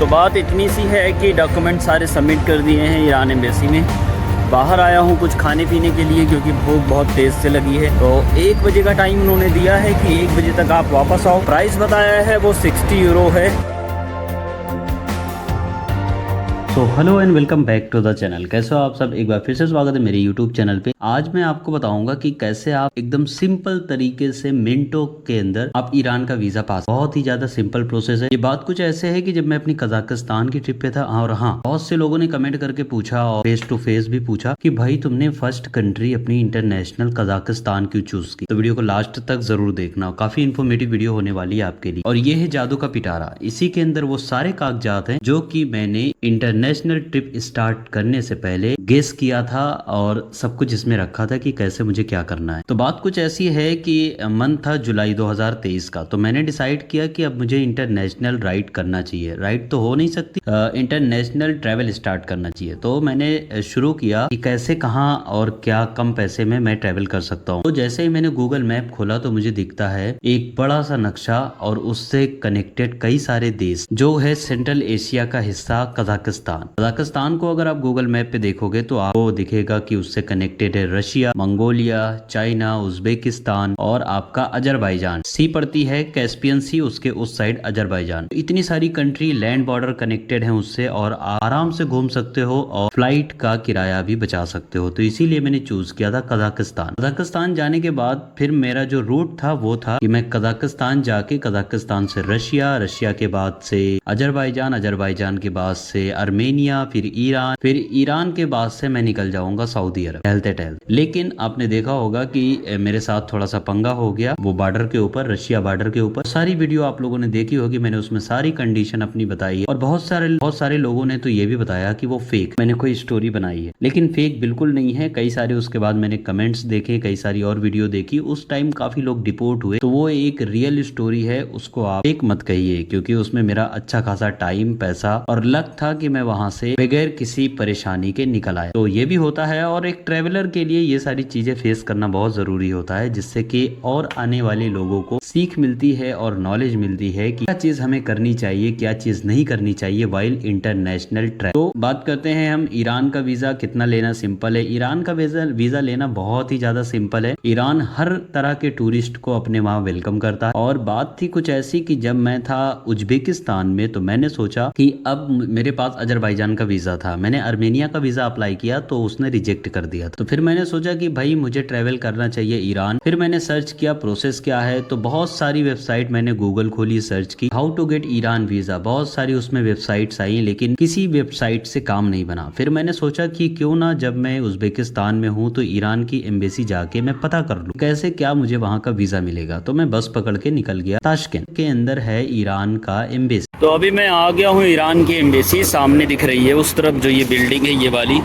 तो बात इतनी सी है कि डॉक्यूमेंट सारे सबमिट कर दिए हैं ईरान एम्बेसी में। बाहर आया हूँ कुछ खाने पीने के लिए क्योंकि भूख बहुत तेज़ से लगी है। तो 1 बजे का टाइम उन्होंने दिया है कि 1 बजे तक आप वापस आओ। प्राइस बताया है वो 60 यूरो है। तो hello and welcome back to the channel. कैसे हो आप सब? एक बार फिर से स्वागत है मेरे यूट्यूब चैनल पे। आज मैं आपको बताऊंगा कि कैसे आप एकदम सिंपल तरीके से मिनटों के अंदर आप ईरान का वीजा पास। बहुत ही ज्यादा सिंपल प्रोसेस है। ये बात कुछ ऐसे है कि जब मैं अपनी कजाकिस्तान की ट्रिप पे था और हाँ, बहुत से लोगों ने कमेंट करके पूछा और फेस टू फेस भी पूछा कि भाई तुमने फर्स्ट कंट्री अपनी इंटरनेशनल कजाकिस्तान क्यों चूज की। तो वीडियो को लास्ट तक जरूर देखना, काफी इन्फॉर्मेटिव वीडियो होने वाली है आपके लिए। और ये है जादू का पिटारा। इसी के अंदर वो सारे कागजात हैं जो कि मैंने इंटरनेशनल ट्रिप स्टार्ट करने से पहले गेस किया था और सब कुछ इसमें रखा था कि कैसे मुझे क्या करना है। तो बात कुछ ऐसी है कि मंथ था जुलाई 2023 का। तो मैंने डिसाइड किया कि अब मुझे इंटरनेशनल राइड करना चाहिए। राइड तो हो नहीं सकती, इंटरनेशनल ट्रैवल स्टार्ट करना चाहिए। तो मैंने शुरू किया कि कैसे, कहाँ और क्या कम पैसे में मैं ट्रैवल कर सकता हूँ। तो जैसे ही मैंने गूगल मैप खोला तो मुझे दिखता है एक बड़ा सा नक्शा और उससे कनेक्टेड कई सारे देश, जो है सेंट्रल एशिया का हिस्सा कजाकिस्तान। कजाकिस्तान को अगर आप गूगल मैप पे देखोगे तो आपको दिखेगा कि उससे कनेक्टेड है रशिया, मंगोलिया, चाइना, उज्बेकिस्तान और आपका अजरबैजान। सी पड़ती है कैस्पियन सी, उसके उस साइड अजरबैजान। इतनी सारी कंट्री लैंड बॉर्डर कनेक्टेड है उससे और आराम से घूम सकते हो और फ्लाइट का किराया भी बचा सकते हो। तो इसीलिए मैंने चूज किया था कजाकिस्तान। कजाकिस्तान जाने के बाद फिर मेरा जो रूट था वो था कि मैं कजाकिस्तान जाके कजाकिस्तान से रशिया, रशिया के बाद से अजरबैजान, अजरबैजान के बाद से आर्मेनिया, फिर ईरान के बाद से मैं निकल जाऊंगा सऊदी अरब टहलते टहलते। लेकिन आपने देखा होगा कि मेरे साथ थोड़ा सा पंगा हो गया वो बॉर्डर के ऊपर, रशिया बॉर्डर के ऊपर। सारी वीडियो आप लोगों ने देखी होगी, मैंने उसमें सारी कंडीशन अपनी बताई है और बहुत सारे लोगों ने तो ये भी बताया कि वो फेक, मैंने कोई स्टोरी बनाई है। लेकिन फेक बिल्कुल नहीं है। कई सारे उसके बाद मैंने कमेंट्स देखे, कई सारी और वीडियो देखी। उस टाइम काफी लोग डिपोर्ट हुए, तो वो एक रियल स्टोरी है, उसको आप फेक मत कहिए, क्योंकि उसमें मेरा अच्छा खासा टाइम, पैसा और लक था कि मैं वहां से बगैर किसी परेशानी के निकल आए। तो ये भी होता है और एक ट्रेवलर के लिए ये सारी चीजें फेस करना बहुत जरूरी होता है, जिससे कि और आने वाले लोगों को सीख मिलती है और नॉलेज मिलती है कि क्या चीज हमें करनी चाहिए, क्या चीज नहीं करनी चाहिए वाइल इंटरनेशनल ट्रैवल। तो बात करते हैं हम ईरान का वीजा कितना लेना सिंपल है। ईरान का वीजा लेना बहुत ही ज्यादा सिंपल है। ईरान हर तरह के टूरिस्ट को अपने वहां वेलकम करता है। और बात थी कुछ ऐसी कि जब मैं था उज्बेकिस्तान में तो मैंने सोचा कि अब मेरे पास अजरबैजान का वीजा था, मैंने आर्मेनिया का वीजा अप्लाई किया तो उसने रिजेक्ट कर दिया। तो फिर मैंने सोचा कि भाई मुझे ट्रेवल करना चाहिए ईरान। फिर मैंने सर्च किया प्रोसेस क्या है, तो बहुत सारी वेबसाइट मैंने गूगल खोली, सर्च की how to get Iran visa. बहुत सारी उसमें वेबसाइट्स आई लेकिन किसी वेबसाइट से काम नहीं बना। फिर मैंने सोचा कि क्यों ना जब मैं उज्बेकिस्तान में हूँ तो ईरान की एम्बेसी जाके मैं पता कर लूँ कैसे क्या मुझे वहां का वीजा मिलेगा। तो मैं बस पकड़ के निकल गया। ताशकंद के अंदर है ईरान का एम्बेसी। तो अभी मैं आ गया हूँ ईरान की एम्बेसी। सामने दिख रही है उस तरफ जो ये बिल्डिंग है, ये वाली।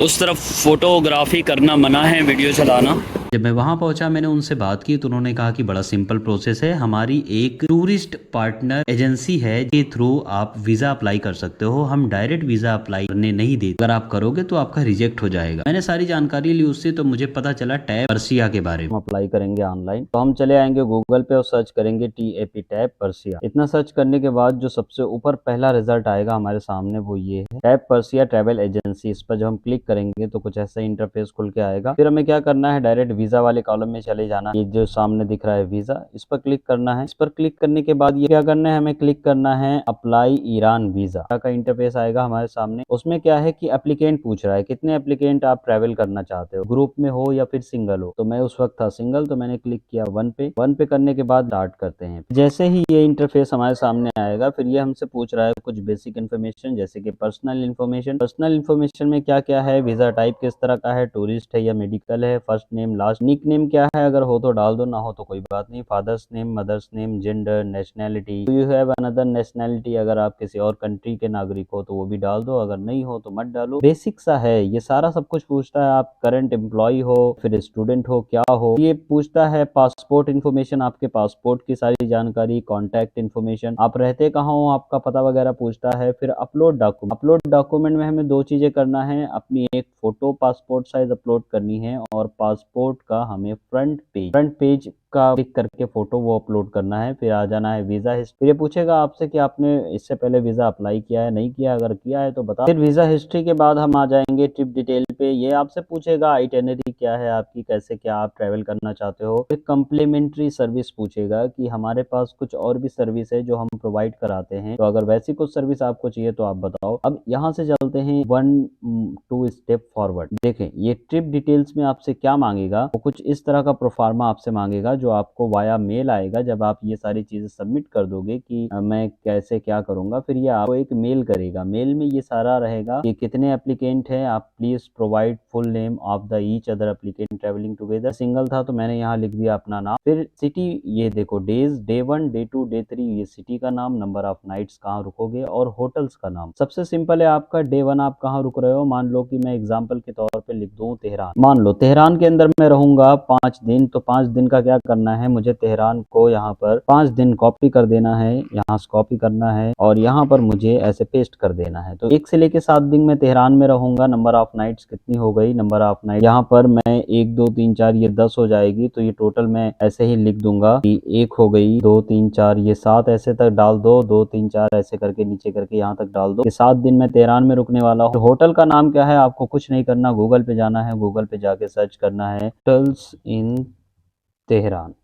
उस तरफ फोटोग्राफी करना मना है, वीडियो चलाना। जब मैं वहां पहुंचा मैंने उनसे बात की तो उन्होंने कहा कि बड़ा सिंपल प्रोसेस है, हमारी एक टूरिस्ट पार्टनर एजेंसी है के थ्रू आप वीजा अप्लाई कर सकते हो, हम डायरेक्ट वीजा अप्लाई करने नहीं देते, अगर आप करोगे तो आपका रिजेक्ट हो जाएगा। मैंने सारी जानकारी ली उससे, तो मुझे पता चला टैब पर्सिया के बारे में। हम अप्लाई करेंगे ऑनलाइन तो हम चले आएंगे गूगल पे और सर्च करेंगे TAP टैब पर्सिया। इतना सर्च करने के बाद जो सबसे ऊपर पहला रिजल्ट आएगा हमारे सामने वो ये है, टैब पर्सिया ट्रैवल एजेंसी। इस पर जब हम क्लिक करेंगे तो कुछ ऐसा इंटरफेस खुल के आएगा। फिर हमें क्या करना है, डायरेक्ट वीजा वाले कॉलम में चले जाना। ये जो सामने दिख रहा है वीजा, इस पर क्लिक करना है। इस पर क्लिक करने के बाद ये क्या करना है, हमें क्लिक करना है अप्लाई ईरान वीजा का इंटरफेस आएगा हमारे सामने। उसमें क्या है कि एप्लीकेंट पूछ रहा है कितने एप्लीकेंट आप ट्रैवल करना चाहते हो, ग्रुप में हो या फिर सिंगल हो। तो मैं उस वक्त था सिंगल, तो मैंने क्लिक किया 1 पे। 1 पे करने के बाद स्टार्ट करते हैं। जैसे ही ये इंटरफेस हमारे सामने आएगा फिर ये हमसे पूछ रहा है कुछ बेसिक इन्फॉर्मेशन, जैसे कि पर्सनल इन्फॉर्मेशन। पर्सनल इन्फॉर्मेशन में क्या क्या है, वीजा टाइप किस तरह का है, टूरिस्ट है या मेडिकल है, first name, last nick name क्या है, अगर हो तो डाल दो, ना हो तो कोई बात नहीं, father's name, mother's name, gender, nationality, you have another nationality, अगर आप किसी और कंट्री के नागरिक हो तो वो भी डाल दो, अगर नहीं हो तो मत डालो। बेसिक सा है ये सारा, सब कुछ पूछता है। आप करंट एम्प्लॉय हो, फिर स्टूडेंट हो, क्या हो, ये पूछता है। पासपोर्ट इन्फॉर्मेशन, आपके पासपोर्ट की सारी जानकारी, कॉन्टैक्ट इन्फॉर्मेशन, आप रहते कहाँ हो, आपका पता वगैरह पूछता है। फिर अपलोड डॉक्यूमेंट। अपलोड डॉक्यूमेंट में हमें 2 चीजें करना है, अपनी एक फोटो पासपोर्ट साइज अपलोड करनी है और पासपोर्ट का हमें फ्रंट पेज का क्लिक करके फोटो वो अपलोड करना है। फिर आ जाना है वीज़ा हिस्ट्री। फिर ये पूछेगा आपसे कि आपने इससे पहले वीज़ा अप्लाई किया है, नहीं किया, अगर किया है तो बता। फिर वीज़ा हिस्ट्री के बाद हम आ जाएंगे ट्रिप डिटेल पे। ये आपसे पूछेगा आइटिनरी क्या है आपकी, कैसे क्या आप ट्रैवल करना चाहते हो। फिर कम्प्लीमेंट्री सर्विस पूछेगा कि हमारे पास कुछ और भी सर्विस है जो हम प्रोवाइड कराते हैं, तो अगर वैसी कुछ सर्विस आपको चाहिए तो आप बताओ। अब यहाँ से चलते हैं 1-2 स्टेप फॉरवर्ड। देखें ये ट्रिप डिटेल्स में आपसे क्या मांगेगा, वो कुछ इस तरह का प्रोफार्मा आपसे मांगेगा जो आपको वाया मेल आएगा जब आप ये सारी चीजें सबमिट कर दोगे कि मैं कैसे क्या करूंगा। फिर ये आपको एक मेल करेगा। मेल में ये सारा रहेगा कि कितने एप्लीकेंट हैं, आप please provide full name of the each other applicant travelling together. Single था तो मैंने यहाँ लिख दिया अपना नाम। फिर सिटी, ये देखो डेज, डे 1, डे 2, डे 3, ये सिटी का नाम, नंबर ऑफ नाइट्स कहाँ रुकोगे और होटल्स का नाम। सबसे सिंपल है आपका डे 1 आप कहाँ रुक रहे हो। मान लो कि मैं एग्जाम्पल के तौर पे लिख दूं तेहरान। मान लो तेहरान के अंदर मैं रहूंगा 5 दिन, तो 5 दिन का क्या करना है, मुझे तेहरान को यहाँ पर 5 दिन कॉपी कर देना है, यहाँ से कॉपी करना है और यहाँ पर मुझे ऐसे पेस्ट कर देना है। तो 1 से लेके 7 दिन मैं तेहरान में रहूंगा। नंबर ऑफ नाइट्स कितनी हो गई, नंबर ऑफ नाइट यहाँ पर मैं 1, 2, 3, 4 ये 10 हो जाएगी। तो ये टोटल मैं ऐसे ही लिख दूंगा कि 1 हो गई, 2, 3, 4 ये 7 ऐसे तक डाल दो, 2, 3, 4 ऐसे करके नीचे करके यहाँ तक डाल दो कि 7 दिन मैं तेहरान में रुकने वाला हूँ। होटल का नाम क्या है, आपको कुछ नहीं करना, गूगल पे जाना है, गूगल पे जाके सर्च करना है होटल्स इन तेहरान।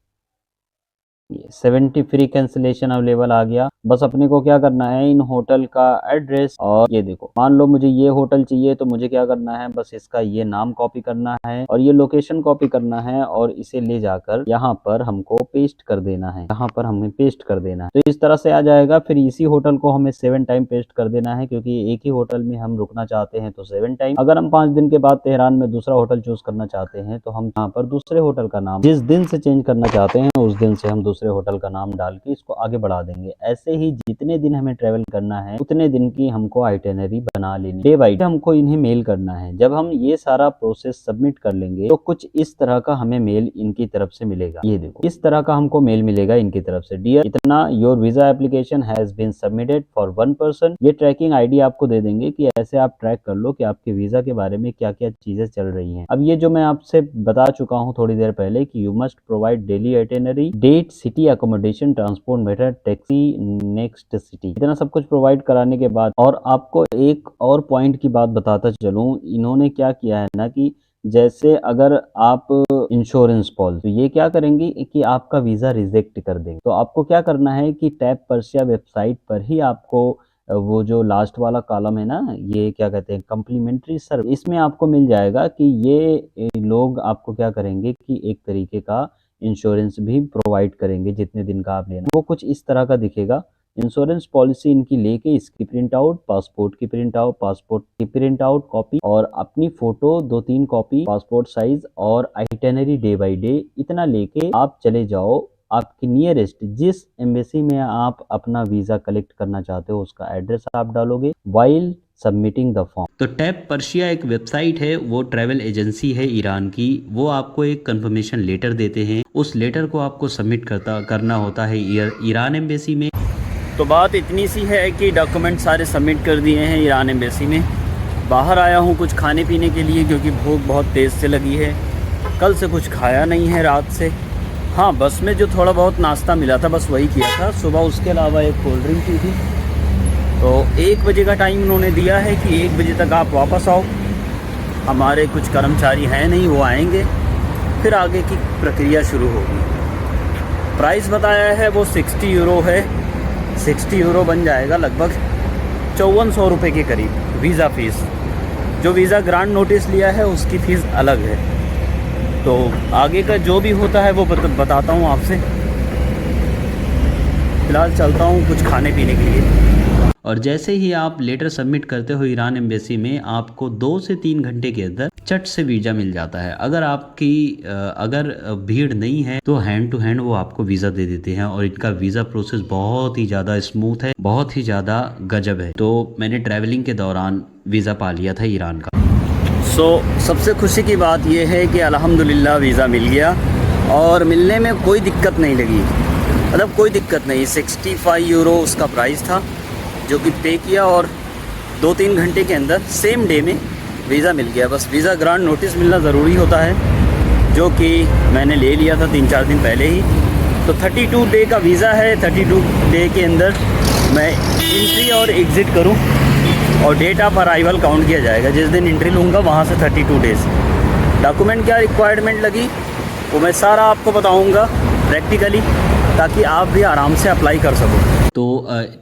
ये 70 फ्री कैंसिलेशन अवेलेबल आ गया। बस अपने को क्या करना है, इन होटल का एड्रेस, और ये देखो मान लो मुझे ये होटल चाहिए तो मुझे क्या करना है, बस इसका ये नाम कॉपी करना है और ये लोकेशन कॉपी करना है और इसे ले जाकर यहाँ पर हमको पेस्ट कर देना है। यहाँ पर हमें पेस्ट कर देना है तो इस तरह से आ जाएगा। फिर इसी होटल को हमें 7 टाइम पेस्ट कर देना है क्योंकि एक ही होटल में हम रुकना चाहते हैं तो 7 टाइम। अगर हम 5 दिन के बाद तेहरान में दूसरा होटल चूज करना चाहते हैं तो हम यहाँ पर दूसरे होटल का नाम जिस दिन से चेंज करना चाहते हैं उस दिन से हम दूसरे होटल का नाम डाल के इसको आगे बढ़ा देंगे। ऐसे ही जितने दिन हमें ट्रेवल करना है उतने दिन की हमको आइटिनरी बना लेनी, डे बाई डे हमको इन्हें मेल करना है। जब हम ये सारा प्रोसेस सबमिट कर लेंगे तो कुछ इस तरह का हमें मेल इनकी तरफ से मिलेगा। ये देखो इस तरह का हमको मेल मिलेगा इनकी तरफ से, डियर इतना your visa application has been submitted for 1 person. ये ट्रैकिंग आईडी आपको दे देंगे कि ऐसे आप ट्रैक कर लो कि आपके वीजा के बारे में क्या क्या चीजें चल रही हैं। अब ये जो मैं आपसे बता चुका हूँ थोड़ी देर पहले कि you must provide daily itinerary, date, city, accommodation, transport method, taxi, next city, इतना सब कुछ प्रोवाइड कराने के बाद, और आपको एक और पॉइंट की बात बताता चलूं, इन्होंने क्या किया है ना कि जैसे अगर आप इंश्योरेंस पॉलिसी, तो ये क्या करेंगे कि आपका वीजा रिजेक्ट कर देंगे। तो आपको क्या करना है कि टैप पर्सिया वेबसाइट पर ही आपको वो जो लास्ट वाला कॉलम है ना, ये क्या कहते हैं कम्प्लीमेंट्री सर्विस, इसमें आपको मिल जाएगा कि ये लोग आपको क्या करेंगे कि एक तरीके का इंश्योरेंस भी प्रोवाइड करेंगे जितने दिन का आप लेना। वो कुछ इस तरह का दिखेगा। इंश्योरेंस पॉलिसी इनकी लेके इसकी प्रिंट आउट, पासपोर्ट की प्रिंट आउट कॉपी और अपनी फोटो 2-3 कॉपी पासपोर्ट साइज और आइटिनरी डे बाय डे, इतना लेके आप चले जाओ आपकी नियरेस्ट जिस एम्बेसी में आप अपना वीजा कलेक्ट करना चाहते हो उसका एड्रेस आप डालोगे वाइल सबमिटिंग द फॉर्म। तो टैप पर्शिया एक वेबसाइट है, वो ट्रैवल एजेंसी है ईरान की। वो आपको एक कंफर्मेशन लेटर देते हैं, उस लेटर को आपको सबमिट करना होता है ईरान एम्बेसी में। तो बात इतनी सी है कि डॉक्यूमेंट सारे सबमिट कर दिए हैं ईरान एम्बेसी में। बाहर आया हूँ कुछ खाने पीने के लिए क्योंकि भूख बहुत तेज़ से लगी है। कल से कुछ खाया नहीं है रात से। हाँ, बस में जो थोड़ा बहुत नाश्ता मिला था बस वही किया था सुबह, उसके अलावा एक कोल्ड ड्रिंक पी थी। तो 1 बजे का टाइम उन्होंने दिया है कि 1 बजे तक आप वापस आओ। हमारे कुछ कर्मचारी हैं नहीं, वो आएंगे फिर आगे की प्रक्रिया शुरू होगी। प्राइस बताया है वो 60 यूरो है, 60 यूरो बन जाएगा लगभग 5400 रुपये के करीब वीज़ा फ़ीस। जो वीज़ा ग्रांट नोटिस लिया है उसकी फ़ीस अलग है। तो आगे का जो भी होता है वो बताता हूँ आपसे। फ़िलहाल चलता हूँ कुछ खाने पीने के लिए। और जैसे ही आप लेटर सबमिट करते हो ईरान एम्बेसी में, आपको 2 से 3 घंटे के अंदर चट से वीज़ा मिल जाता है। अगर आपकी अगर भीड़ नहीं है तो हैंड टू हैंड वो आपको वीज़ा दे देते हैं और इनका वीज़ा प्रोसेस बहुत ही ज़्यादा स्मूथ है, बहुत ही ज़्यादा गजब है। तो मैंने ट्रैवलिंग के दौरान वीज़ा पा लिया था ईरान का। सबसे खुशी की बात यह है कि अल्हम्दुलिल्लाह वीज़ा मिल गया और मिलने में कोई दिक्कत नहीं लगी, मतलब कोई दिक्कत नहीं। 65 यूरो उसका प्राइस था जो कि पे किया और 2-3 घंटे के अंदर सेम डे में वीज़ा मिल गया। बस वीज़ा ग्रांट नोटिस मिलना ज़रूरी होता है जो कि मैंने ले लिया था 3-4 दिन पहले ही। तो 32 डे का वीज़ा है। 32 डे के अंदर मैं एंट्री और एग्ज़िट करूं और डेट ऑफ अराइवल काउंट किया जाएगा। जिस दिन एंट्री लूँगा वहाँ से 32 डेज़। डॉक्यूमेंट क्या रिक्वायरमेंट लगी वो मैं सारा आपको बताऊँगा प्रैक्टिकली, ताकि आप भी आराम से अप्लाई कर सको। तो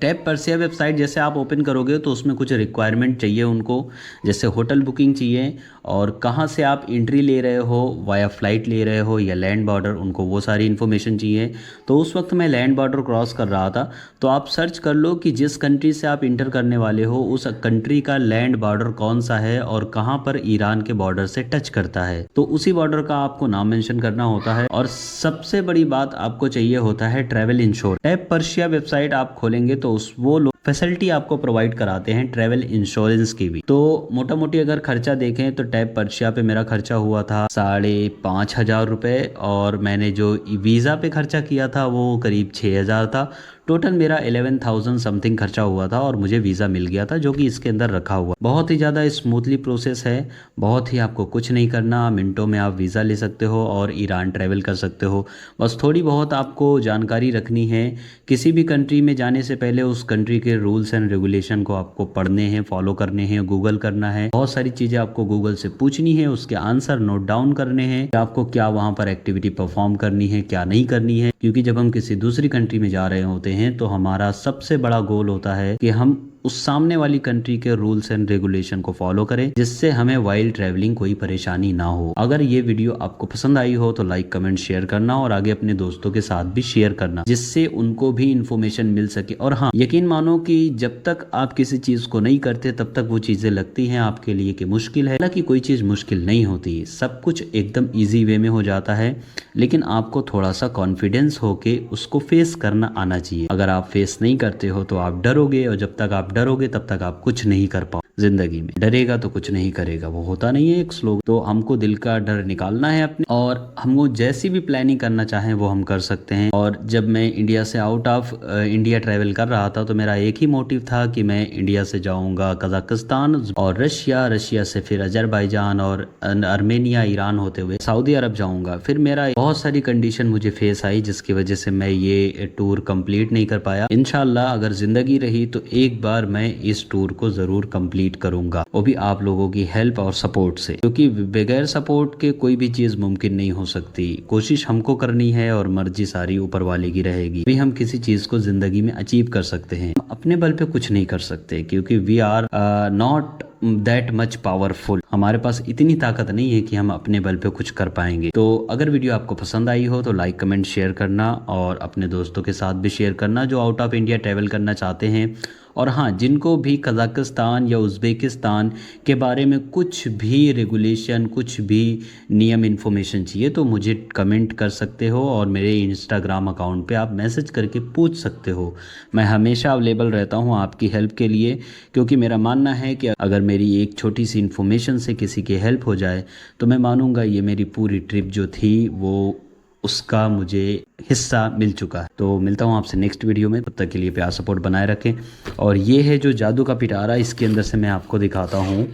टैप पर्सिया वेबसाइट जैसे आप ओपन करोगे तो उसमें कुछ रिक्वायरमेंट चाहिए उनको, जैसे होटल बुकिंग चाहिए और कहाँ से आप एंट्री ले रहे हो, वाया फ़्लाइट ले रहे हो या लैंड बॉर्डर, उनको वो सारी इन्फॉर्मेशन चाहिए। तो उस वक्त मैं लैंड बॉर्डर क्रॉस कर रहा था, तो आप सर्च कर लो कि जिस कंट्री से आप इंटर करने वाले हो उस कंट्री का लैंड बॉर्डर कौन सा है और कहाँ पर ईरान के बॉर्डर से टच करता है। तो उसी बॉर्डर का आपको नाम मेंशन करना होता है। और सबसे बड़ी बात आपको चाहिए होता है travel ensure. Tap Persia website आप खोलेंगे तो वो लोग फैसिलिटी आपको प्रोवाइड कराते हैं ट्रैवल इंश्योरेंस की भी। तो मोटा मोटी अगर खर्चा देखें तो टैप पर्सिया पे मेरा खर्चा हुआ था 5,500 रुपये और मैंने जो वीज़ा पे खर्चा किया था वो करीब 6,000 था। टोटल मेरा 11,000 समथिंग खर्चा हुआ था और मुझे वीज़ा मिल गया था, जो कि इसके अंदर रखा हुआ। बहुत ही ज़्यादा स्मूथली प्रोसेस है, बहुत ही आपको कुछ नहीं करना, मिनटों में आप वीज़ा ले सकते हो और ईरान ट्रैवल कर सकते हो। बस थोड़ी बहुत आपको जानकारी रखनी है। किसी भी कंट्री में जाने से पहले उस कंट्री के रूल्स एंड रेगुलेशन को आपको पढ़ने हैं, फॉलो करने हैं, गूगल करना है। बहुत सारी चीज़ें आपको गूगल से पूछनी है, उसके आंसर नोट डाउन करने हैं, आपको क्या वहाँ पर एक्टिविटी परफॉर्म करनी है, क्या नहीं करनी है। क्योंकि जब हम किसी दूसरी कंट्री में जा रहे होते हैं तो हमारा सबसे बड़ा गोल होता है कि हम उस सामने वाली कंट्री के रूल्स एंड रेगुलेशन को फॉलो करें, जिससे हमें वाइल ट्रैवलिंग कोई परेशानी ना हो। अगर ये वीडियो आपको पसंद आई हो तो लाइक कमेंट शेयर करना और आगे अपने दोस्तों के साथ भी शेयर करना, जिससे उनको भी इन्फॉर्मेशन मिल सके। और हाँ, यकीन मानो कि जब तक आप किसी चीज़ को नहीं करते तब तक वो चीज़ें लगती हैं आपके लिए कि मुश्किल है। हालांकि कोई चीज़ मुश्किल नहीं होती, सब कुछ एकदम ईजी वे में हो जाता है, लेकिन आपको थोड़ा सा कॉन्फिडेंस होके उसको फेस करना आना चाहिए। अगर आप फेस नहीं करते हो तो आप डरोगे, और जब तक आप डरोगे तब तक आप कुछ नहीं कर पाओ जिंदगी में। डरेगा तो कुछ नहीं करेगा, वो होता नहीं है एक स्लोगन। तो हमको दिल का डर निकालना है अपने, और हमको जैसी भी प्लानिंग करना चाहें वो हम कर सकते हैं। और जब मैं इंडिया से आउट ऑफ इंडिया ट्रैवल कर रहा था तो मेरा एक ही मोटिव था कि मैं इंडिया से जाऊंगा कजाकिस्तान और रशिया से फिर अजरबैजान और आर्मेनिया, ईरान होते हुए सऊदी अरब जाऊंगा। फिर मेरा बहुत सारी कंडीशन मुझे फेस आई जिसकी वजह से मैं ये टूर कंप्लीट नहीं कर पाया। इंशाल्लाह अगर जिंदगी रही तो एक बार मैं इस टूर को जरूर कंप्लीट करूंगा, वो भी आप लोगों की हेल्प और सपोर्ट से, क्योंकि बगैर सपोर्ट के कोई भी चीज मुमकिन नहीं हो सकती। कोशिश हमको करनी है और मर्जी सारी ऊपर वाले की रहेगी। भी हम किसी चीज को जिंदगी में अचीव कर सकते हैं। अपने बल पे कुछ नहीं कर सकते, क्योंकि we are not that much powerful. हमारे पास इतनी ताकत नहीं है कि हम अपने बल पे कुछ कर पाएंगे। तो अगर वीडियो आपको पसंद आई हो तो लाइक कमेंट शेयर करना और अपने दोस्तों के साथ भी शेयर करना जो आउट ऑफ इंडिया ट्रैवल करना चाहते हैं। और हाँ, जिनको भी कजाकिस्तान या उज़्बेकिस्तान के बारे में कुछ भी रेगुलेशन, कुछ भी नियम इन्फॉर्मेशन चाहिए तो मुझे कमेंट कर सकते हो और मेरे इंस्टाग्राम अकाउंट पे आप मैसेज करके पूछ सकते हो। मैं हमेशा अवेलेबल रहता हूँ आपकी हेल्प के लिए, क्योंकि मेरा मानना है कि अगर मेरी एक छोटी सी इन्फॉर्मेशन से किसी की हेल्प हो जाए तो मैं मानूंगा ये मेरी पूरी ट्रिप जो थी वो उसका मुझे हिस्सा मिल चुका है। तो मिलता हूँ आपसे नेक्स्ट वीडियो में, तब तक के लिए प्यार सपोर्ट बनाए रखें। और ये है जो जादू का पिटारा, इसके अंदर से मैं आपको दिखाता हूँ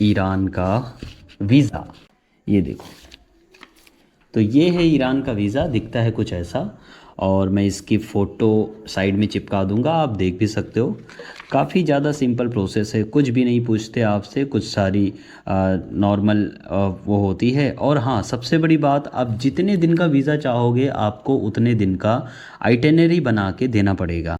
ईरान का वीज़ा। ये देखो, तो ये है ईरान का वीज़ा, दिखता है कुछ ऐसा। और मैं इसकी फ़ोटो साइड में चिपका दूंगा, आप देख भी सकते हो। काफ़ी ज़्यादा सिंपल प्रोसेस है, कुछ भी नहीं पूछते आपसे, कुछ सारी नॉर्मल वो होती है। और हाँ, सबसे बड़ी बात, आप जितने दिन का वीज़ा चाहोगे आपको उतने दिन का आइटिनरी बना के देना पड़ेगा।